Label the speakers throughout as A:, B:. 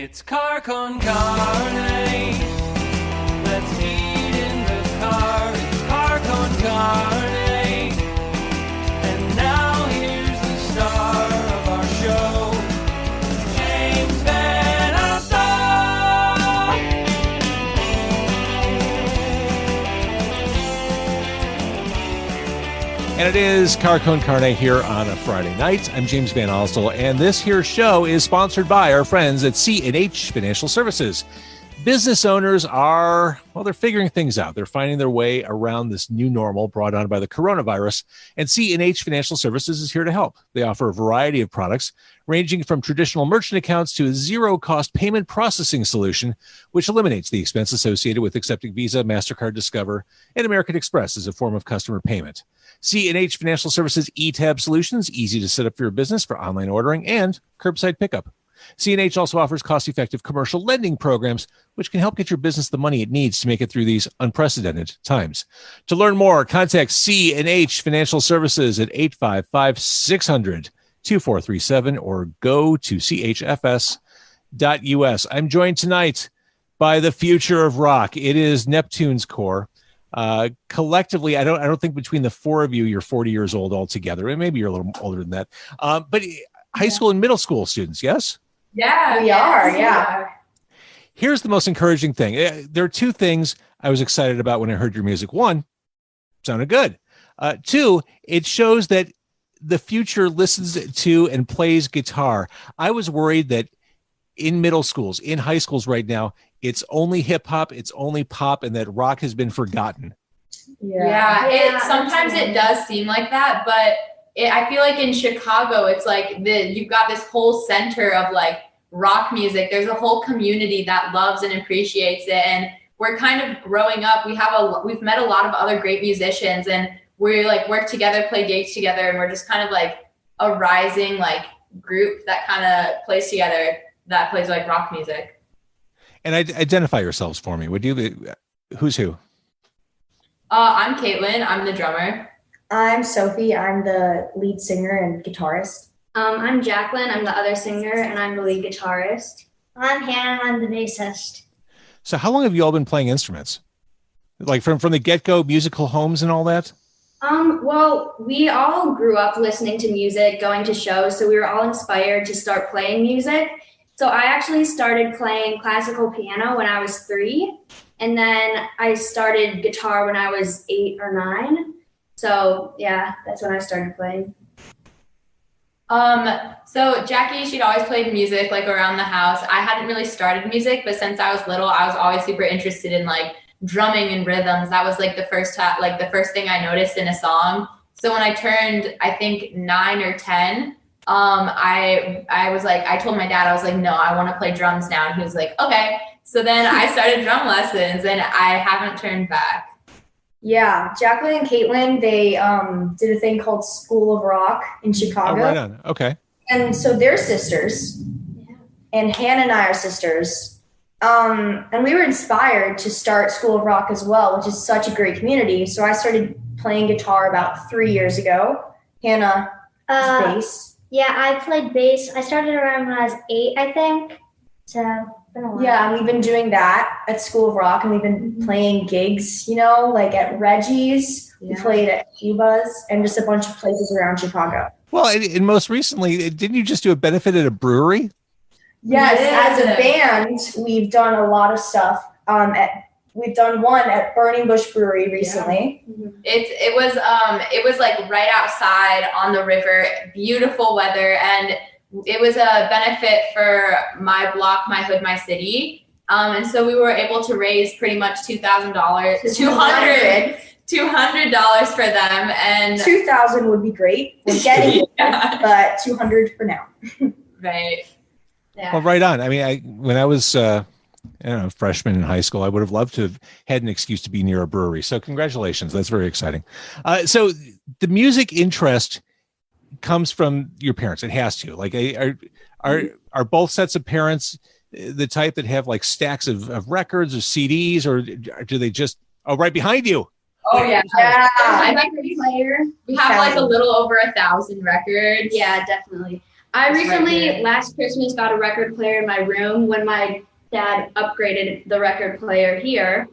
A: It's car con carne. Let's eat in the car. It's car con carne. And now here's the star of our show, James Van Alstyne.
B: And it is Car Con Carne here on a Friday night. I'm James Van Alstyne, and this here show is sponsored by our friends at C&H Financial Services. Business owners are, well, they're figuring things out. They're finding their way around this new normal brought on by the coronavirus, and C&H Financial Services is here to help. They offer a variety of products, ranging from traditional merchant accounts to a zero-cost payment processing solution, which eliminates the expense associated with accepting Visa, MasterCard, Discover, and American Express as a form of customer payment. C&H Financial Services eTab solutions, easy to set up for your business for online ordering and curbside pickup. C&H also offers cost-effective commercial lending programs, which can help get your business the money it needs to make it through these unprecedented times. To learn more, contact C&H Financial Services at 855-600-2437 or go to chfs.us. I'm joined tonight by the future of rock. It is Neptunes Core. Collectively, I don't think between the four of you, you're 40 years old altogether, and maybe you're a little older than that. But high school and middle school students, yes?
C: Yeah, we are. Yeah.
B: Here's the most encouraging thing. There are two things I was excited about when I heard your music. One, sounded good. Two, it shows that the future listens to and plays guitar. I was worried that in middle schools, in high schools right now, it's only hip hop, it's only pop, and that rock has been forgotten.
C: Sometimes it does seem like that, but I feel like in Chicago, it's like you've got this whole center of like rock music. There's a whole community that loves and appreciates it, and we're kind of growing up. We've met a lot of other great musicians, and we like work together, play gigs together, and we're just kind of like a rising like group that kind of plays together, that plays like rock music.
B: And identify yourselves for me. Who's who?
C: I'm Caitlin. I'm the drummer.
D: I'm Sophie. I'm the lead singer and guitarist.
E: I'm Jacqueline. I'm the other singer, and I'm the lead guitarist.
F: I'm Hannah. I'm the bassist.
B: So how long have you all been playing instruments? Like from the get-go, musical homes and all that?
E: Well, we all grew up listening to music, going to shows, so we were all inspired to start playing music. So I actually started playing classical piano when I was 3, and then I started guitar when I was 8 or 9. So yeah, that's when I started playing.
C: So Jackie, she'd always played music like around the house. I hadn't really started music, but since I was little, I was always super interested in like drumming and rhythms. That was like the first thing I noticed in a song. So when I turned, I think 9 or 10, I was like, I told my dad, I was like, no, I want to play drums now. And he was like, okay. So then I started drum lessons, and I haven't turned back.
D: Yeah, Jacqueline and Caitlin, they did a thing called School of Rock in Chicago.
B: Oh, right on. Okay.
D: And so they're sisters. Yeah. And Hannah and I are sisters. And we were inspired to start School of Rock as well, which is such a great community. So I started playing guitar about 3 years ago. Hannah bass.
F: Yeah, I played bass. I started around when I was 8, I think. So, been a while.
D: Yeah, and we've been doing that at School of Rock, and we've been playing gigs, like at Reggie's. Yeah. We played at Cuba's and just a bunch of places around Chicago.
B: Well, and most recently, didn't you just do a benefit at a brewery?
D: Yes, as a band, we've done a lot of stuff. We've done one at Burning Bush Brewery recently.
C: Yeah. It was like right outside on the river, beautiful weather, and it was a benefit for my block, my hood, my city. And so we were able to raise pretty much $200 for them, and
D: $2,000 would be great. We're getting it, but $200 for now.
C: Right. Yeah.
B: Well, right on. I mean, when I was freshman in high school, I would have loved to have had an excuse to be near a brewery. So congratulations. That's very exciting. So the music interest comes from your parents. It has to. Like, are both sets of parents the type that have like stacks of records or CDs, or do they just, right behind you?
C: Oh yeah. I think we have like a little over 1,000 records.
E: Yeah, definitely. I
C: It's right
E: recently,
C: here.
E: last Christmas, got a record player in my room when my dad upgraded the record player here.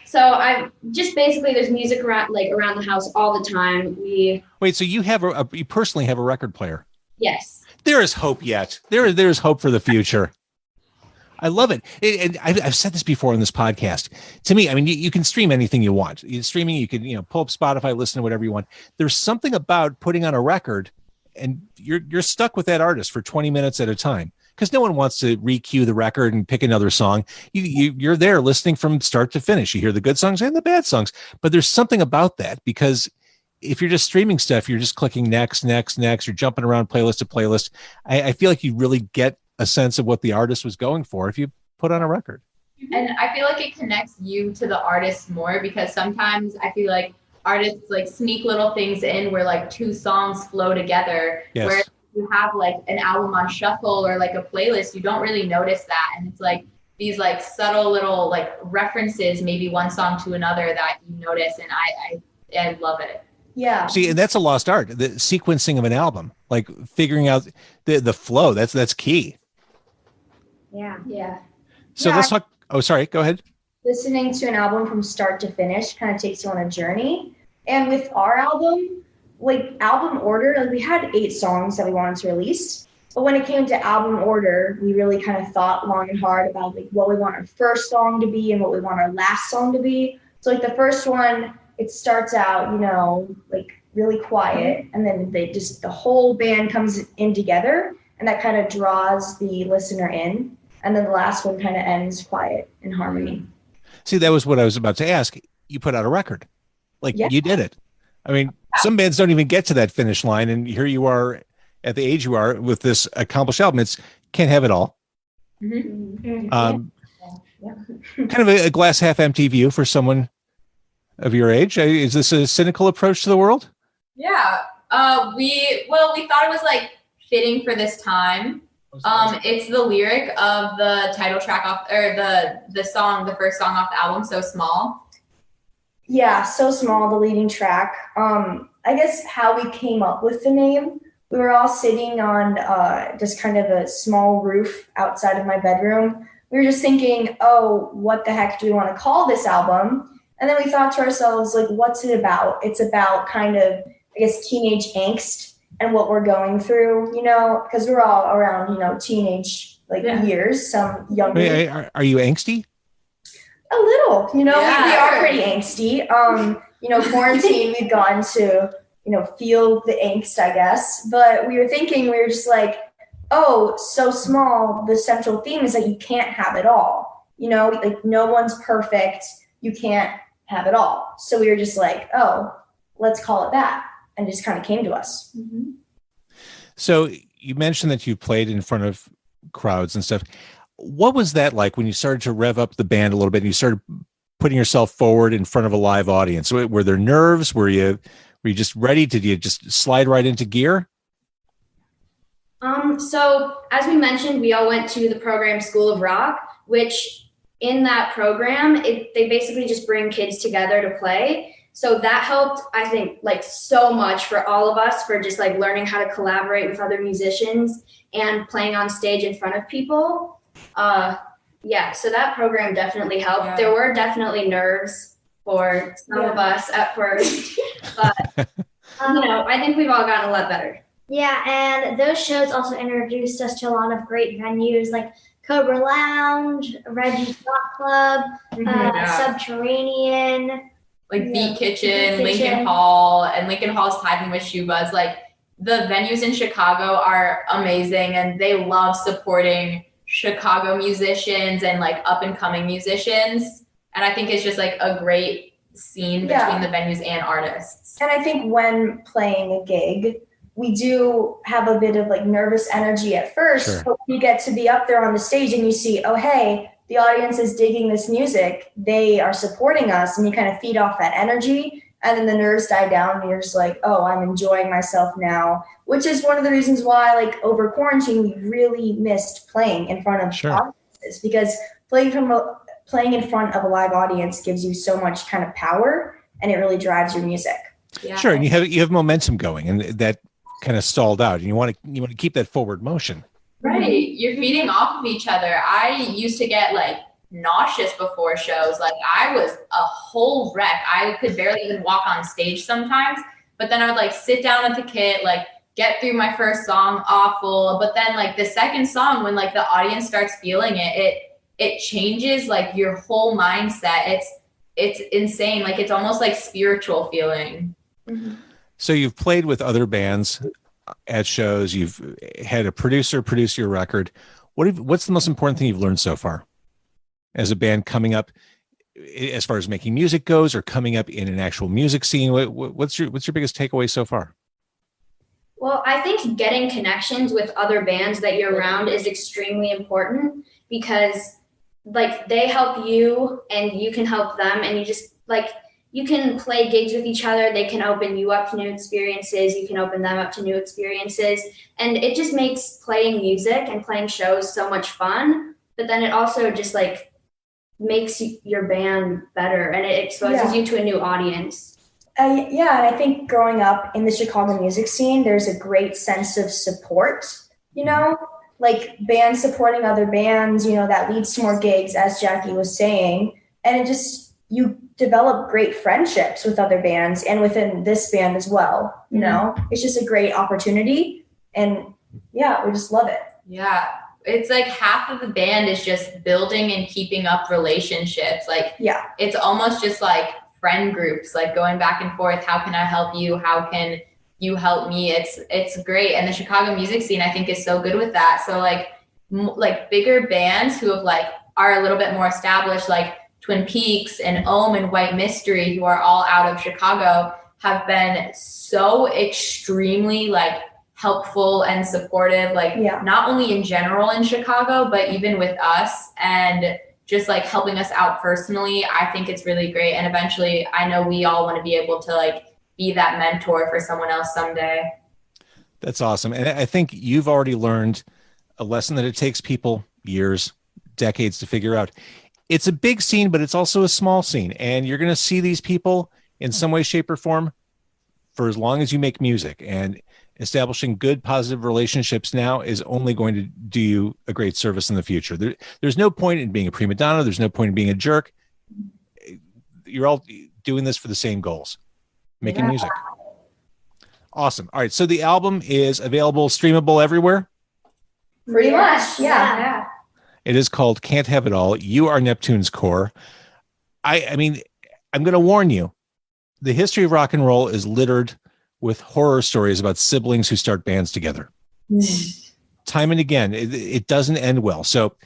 E: So I just basically there's music around the house all the time.
B: Wait, so you have you personally have a record player?
E: Yes.
B: There is hope yet. There is hope for the future. I love it. And I've said this before on this podcast. To me, I mean, you can stream anything you want. Streaming, you can pull up Spotify, listen to whatever you want. There's something about putting on a record, and you're stuck with that artist for 20 minutes at a time because no one wants to re-cue the record and pick another song. You're there listening from start to finish. You hear the good songs and the bad songs, but there's something about that because if you're just streaming stuff, you're just clicking next, you're jumping around playlist to playlist. I feel like you really get a sense of what the artist was going for if you put on a record.
C: And I feel like it connects you to the artist more because sometimes I feel like artists like sneak little things in where like two songs flow together.
B: Yes.
C: Where you have like an album on shuffle or like a playlist, you don't really notice that. And it's like these like subtle little like references, maybe one song to another that you notice. And I love it.
D: Yeah.
B: See, and that's a lost art, the sequencing of an album, like figuring out the flow. That's key.
F: Yeah.
E: Yeah.
B: So
D: Yeah,
B: let's talk. Oh, sorry. Go ahead.
D: Listening to an album from start to finish kind of takes you on a journey. And with our album, like album order, like we had 8 songs that we wanted to release. But when it came to album order, we really kind of thought long and hard about like what we want our first song to be and what we want our last song to be. So like the first one, it starts out, like really quiet, and then the whole band comes in together, and that kind of draws the listener in. And then the last one kind of ends quiet in harmony.
B: See, that was what I was about to ask. You put out a record. Like you did it. I mean, some bands don't even get to that finish line. And here you are at the age you are with this accomplished album. It's can't have it all.
C: Mm-hmm.
B: Kind of a glass half empty view for someone of your age. Is this a cynical approach to the world?
C: Yeah. We thought it was like fitting for this time. It's the lyric of the title track the song, the first song off the album, So Small.
D: Yeah, So Small, the leading track. I guess how we came up with the name, we were all sitting on just kind of a small roof outside of my bedroom. We were just thinking, oh, what the heck do we want to call this album? And then we thought to ourselves, like, what's it about? It's about kind of, I guess, teenage angst and what we're going through, because we're all around, teenage years, some younger.
B: Wait, are you angsty?
D: A little, we
C: Yeah.
D: are pretty angsty. Quarantine, we've gotten to, feel the angst, I guess. But we were just like, oh, So Small, the central theme is that you can't have it all. Like no one's perfect. You can't have it all. So we were just like, oh, let's call it that. And it just kind of came to us.
C: Mm-hmm.
B: So you mentioned that you played in front of crowds and stuff. What was that like when you started to rev up the band a little bit and you started putting yourself forward in front of a live audience? Were there nerves? Were you just ready? Did you just slide right into gear?
E: So as we mentioned, we all went to the program School of Rock, which in that program, they basically just bring kids together to play. So that helped, I think, like so much for all of us for just like learning how to collaborate with other musicians and playing on stage in front of people. So that program definitely helped.
C: Yeah.
E: There were definitely nerves for some of us at first, but I think we've all gotten a lot better.
F: Yeah, and those shows also introduced us to a lot of great venues like Cobra Lounge, Reggie's Rock Club, Subterranean.
C: Like Beat Kitchen,
F: Beat Kitchen.
C: Lincoln Hall, and Lincoln Hall's tied in with Shoebuzz. Like the venues in Chicago are amazing, and they love supporting Chicago musicians and like up and coming musicians. And I think it's just like a great scene between the venues and artists.
D: And I think when playing a gig, we do have a bit of like nervous energy at first,
B: Sure.
D: But you get to be up there on the stage and you see, oh, hey, the audience is digging this music. They are supporting us, and you kind of feed off that energy. And then the nerves die down and you're just like, oh, I'm enjoying myself now, which is one of the reasons why, like over quarantine, we really missed playing in front of audiences, because playing in front of a live audience gives you so much kind of power, and it really drives your music.
C: Yeah.
B: Sure. And you have momentum going, and that kind of stalled out, and you want to keep that forward motion.
C: Right. You're feeding off of each other. I used to get like nauseous before shows. Like I was a whole wreck. I could barely even walk on stage sometimes, but then I would like sit down at the kit, like get through my first song, awful. But then like the second song, when like the audience starts feeling it changes like your whole mindset. It's insane. Like it's almost like spiritual feeling.
D: Mm-hmm.
B: So you've played with other bands at shows. You've had a producer produce your record. What's the most important thing you've learned so far as a band coming up, as far as making music goes, or coming up in an actual music scene? What's your biggest takeaway so far?
E: Well, I think getting connections with other bands that you're around is extremely important, because like they help you and you can help them, and you just like you can play gigs with each other. They can open you up to new experiences. You can open them up to new experiences. And it just makes playing music and playing shows so much fun. But then it also just like makes your band better, and it exposes you to a new audience.
D: Yeah, and I think growing up in the Chicago music scene, there's a great sense of support, you know, like bands supporting other bands, you know, that leads to more gigs, as Jackie was saying. And it just, you develop great friendships with other bands and within this band as well. You know, it's just a great opportunity, and yeah, we just love it.
C: Yeah. It's like half of the band is just building and keeping up relationships. Like,
D: Yeah.
C: it's almost just like friend groups, like going back and forth. How can I help you? How can you help me? It's great. And the Chicago music scene, I think, is so good with that. So like bigger bands who have like are a little bit more established, like Twin Peaks and Ohm and White Mystery, who are all out of Chicago, have been so extremely like helpful and supportive, like not only in general in Chicago, but even with us, and just like helping us out personally. I think it's really great. And eventually I know we all want to be able to like be that mentor for someone else someday.
B: That's awesome. And I think you've already learned a lesson that it takes people years, decades to figure out. It's a big scene, but it's also a small scene. And you're going to see these people in some way, shape, or form for as long as you make music. And establishing good, positive relationships now is only going to do you a great service in the future. There's no point in being a prima donna. There's no point in being a jerk. You're all doing this for the same goals, making music. Awesome. All right. So the album is available, streamable everywhere?
D: Pretty much, yeah.
B: It is called Can't Have It All. You are Neptunes Core. I mean, I'm going to warn you, the history of rock and roll is littered with horror stories about siblings who start bands together. Time and again, it doesn't end well. So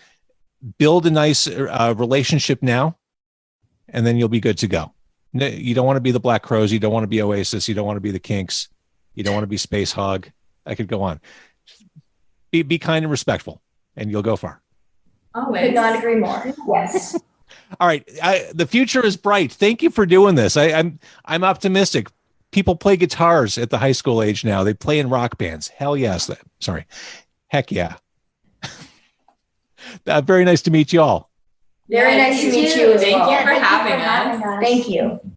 B: build a nice relationship now, and then you'll be good to go. You don't want to be the Black Crowes. You don't want to be Oasis. You don't want to be the Kinks. You don't want to be Space Hog. I could go on. Be kind and respectful, and you'll go far.
C: Always.
D: Could not agree more. Yes.
B: All right. The future is bright. Thank you for doing this. I'm optimistic. People play guitars at the high school age now. They play in rock bands. Hell yes. Sorry. Heck yeah. Very nice to meet you all.
D: Very nice to meet you as well.
C: Thank you for having us.
D: Thank you.